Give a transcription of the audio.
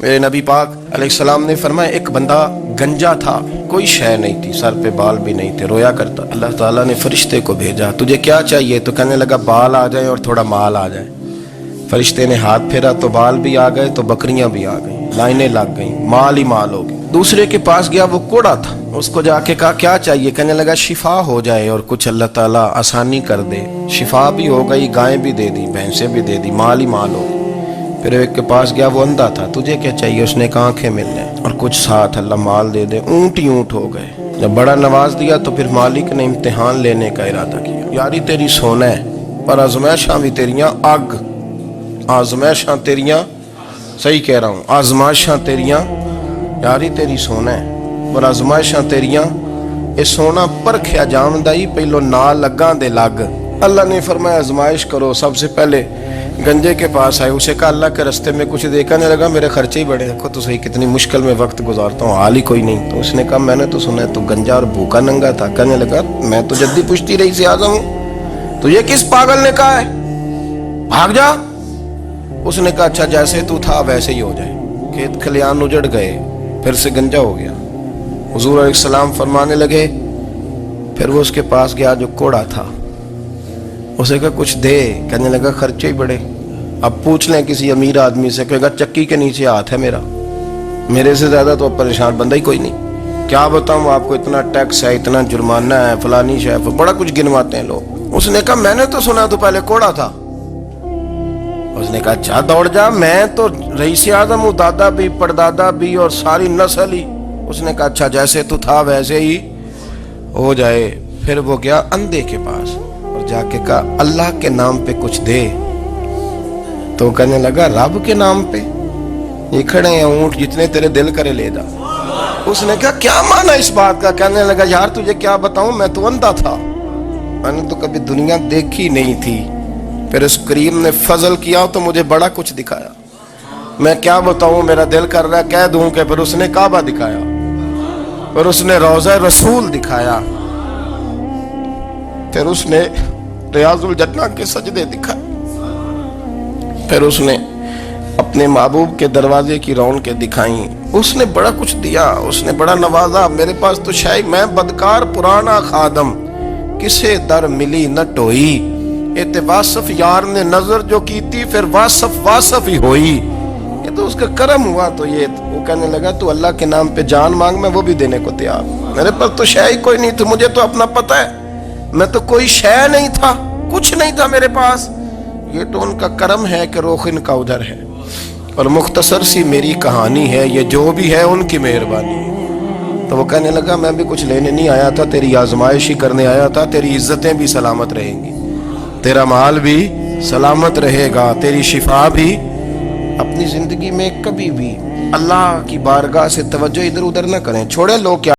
میرے نबी पाक अलैहिस्सलाम ने फरमाया, एक बंदा गंजा था, कोई शय नहीं थी, सर पे बाल भी नहीं थे, रोया करता। अल्लाह ताला ने फरिश्ते को भेजा, तुझे क्या चाहिए? तो कहने लगा बाल आ जाए और थोड़ा माल आ जाए। फरिश्ते ने हाथ फेरा तो बाल भी आ गए, तो बकरियां भी आ गई, लाइनें लग गई, माल ही माल हो गई। दूसरे के पास गया, वो कोड़ा था, उसको जाके कहा क्या चाहिए? कहने लगा शिफा हो जाए और कुछ अल्लाह ताला आसानी कर दे। शिफा भी हो गई, गायें भी दे दी, भैंसें भी दे दी, माल ही माल हो गई। फिर एक के पास गया, वो अंधा था, तुझे क्या चाहिए? उसने कहा आंखें मिलने और कुछ साथ अल्लाह माल दे दे। ऊंट ही ऊंट हो गए। जब बड़ा नवाज दिया तो फिर मालिक ने इम्तिहान लेने का इरादा किया। यारी तेरी सोना है पर आजमाइशां भी तेरियां अग, आजमाइशां तेरियां, सही कह रहा हूँ, आजमाइशां तेरियां, यारी तेरी सोना है पर आजमाइशां तेरियां, ये सोना परखिया जामदा ही पहलो ना लगा दे लग। अल्लाह ने फरमाया आजमाइश करो। सबसे पहले गंजे के पास आए, उसे कहा अल्लाह के रस्ते में कुछ देखा नहीं लगा, मेरे खर्चे ही बड़े, देखो तो सही कितनी मुश्किल में वक्त गुजारता हूँ, हाल ही कोई नहीं। तो उसने कहा मैंने तो सुना है तू गंजा और भूखा नंगा था। कहने लगा मैं तो जद्दी पुश्ती रही से आजम हूँ, तुझे किस पागल ने कहा है भाग जा? उसने कहा अच्छा जैसे तू था वैसे ही हो जाए। खेत खलियान उजड़ गए, फिर से गंजा हो गया। हुजूर अलैहिस्सलाम फरमाने लगे, फिर वो उसके पास गया जो कोड़ा था, उसे कहा कुछ दे। कहने लगा खर्चे ही बड़े, अब पूछ लें किसी अमीर आदमी से, कहेगा चक्की के नीचे हाथ है मेरा, मेरे से ज्यादा तो परेशान बंदा ही कोई नहीं। क्या बताऊं आपको, इतना टैक्स है, इतना जुर्माना है, फलानी शय, बड़ा कुछ गिनवाते हैं लोग। उसने कहा मैंने तो सुना तो पहले कोड़ा था। उसने कहा अच्छा दौड़ जा, मैं तो रईस आज़म हूँ, दादा भी परदादा भी और सारी नस्ल ही। उसने कहा अच्छा जैसे तू था वैसे ही हो जाए। फिर वो गया अंधे के पास और जाके कहा अल्लाह के नाम पे कुछ दे। तो कहने लगा रब के नाम पे? ये खड़े हैं ऊंट, जितने तेरे दिल करे ले जा। उसने कहा क्या माना इस बात का? कहने लगा यार तुझे क्या बताऊं, मैं तो अंधा था, मैंने तो कभी दुनिया देखी नहीं थी। फिर उस करीम ने फजल किया तो मुझे बड़ा कुछ दिखाया। मैं क्या बताऊं, मेरा दिल कर रहा है कह दूं कि फिर उसने काबा दिखाया, फिर उसने रोज़ा रसूल दिखाया, फिर उसने रियाजुल जन्ना के सजदे दिखाए, फिर उसने अपने महबूब के दरवाजे की रौनकें दिखाई। उसने बड़ा कुछ दिया, उसने बड़ा नवाजा। मेरे पास तो शायद मैं बदकार पुराना खादम, किसे दर मिली न टोई, एते वासफ यार ने नजर जो की थी, फिर वासफ वासफ ही होई। ये तो उसका करम हुआ। तो ये वो कहने लगा तू अल्लाह के नाम पे जान मांग, मैं वो भी देने को तैयार। मेरे पास तो शय ही कोई नहीं थी, मुझे तो अपना पता है, मैं तो कोई शय नहीं था, कुछ नहीं था मेरे पास। ये तो उनका करम है कि रोख इनका उधर है। और मुख्तसर सी मेरी कहानी है, ये जो भी है उनकी मेहरबानी है। तो वो कहने लगा मैं भी कुछ लेने नहीं आया था, तेरी आजमाइश ही करने आया था। तेरी इज्जतें भी सलामत रहेंगी, तेरा माल भी सलामत रहेगा, तेरी शिफा भी। अपनी जिंदगी में कभी भी अल्लाह की बारगाह से तवज्जो इधर उधर ना करें, छोड़े लोग क्या